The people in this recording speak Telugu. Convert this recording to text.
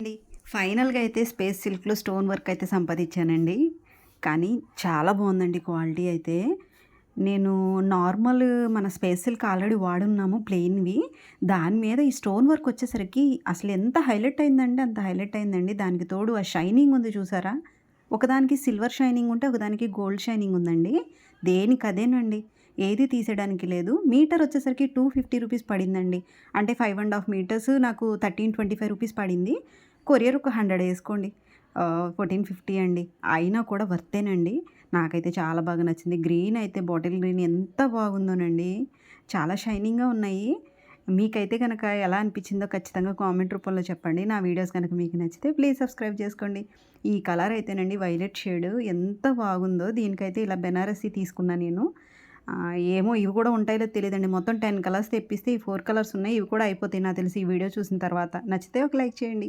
అండి. ఫైనల్‌గా అయితే స్పేస్ సిల్క్‌లో స్టోన్ వర్క్ అయితే సంపాదించానండి. కానీ చాలా బావుందండి క్వాలిటీ అయితే. నేను నార్మల్ మన స్పేస్ సిల్క్ ఆల్రెడీ వాడున్నాము ప్లెయిన్‌వి. దాని మీద ఈ స్టోన్ వర్క్ వచ్చేసరికి అసలు ఎంత హైలైట్ అయిందంటే అంత హైలైట్ అయిందండి. దానికి తోడు ఆ షైనింగ్ ఉంది చూసారా? ఒకదానికి సిల్వర్ షైనింగ్ ఉంటే ఒకదానికి గోల్డ్ షైనింగ్ ఉందండి. దేనికదేనండి. ఏది తీసేయడానికి లేదు. మీటర్ వచ్చేసరికి రూ. 250 పడిందండి. అంటే 5 ½ మీటర్స్ నాకు 1325 రూపీస్ పడింది. కొరియర్ ఒక 100 ఏసుకోండి. 1450 అండి. అయినా కూడా వర్తేనండి. నాకైతే చాలా బాగా నచ్చింది. గ్రీన్ అయితే బాటిల్ గ్రీన్ ఎంత బాగుందోనండి. చాలా షైనింగ్‌గా ఉన్నాయి. మీకైతే గనక ఎలా అనిపించిందో ఖచ్చితంగా కామెంట్ రూపంలో చెప్పండి. నా వీడియోస్ గనక మీకు నచ్చితే ప్లీజ్ సబ్స్క్రైబ్ చేసుకోండి. ఈ కలర్ అయితేనండి వైలెట్ షేడ్ ఎంత బాగుందో. దీనికైతే ఇలా బెనారస్సి తీసుకున్నా నేను. ఏమో ఇవి కూడా ఉంటాయో లేదో తెలీదండి. మొత్తం 10 కలర్స్ తెప్పిస్తే ఈ 4 కలర్స్ ఉన్నాయి. ఇవి కూడా అయిపోతాయి నాకు తెలిసి ఈ వీడియో చూసిన తర్వాత. నచ్చితే ఒక లైక్ చేయండి.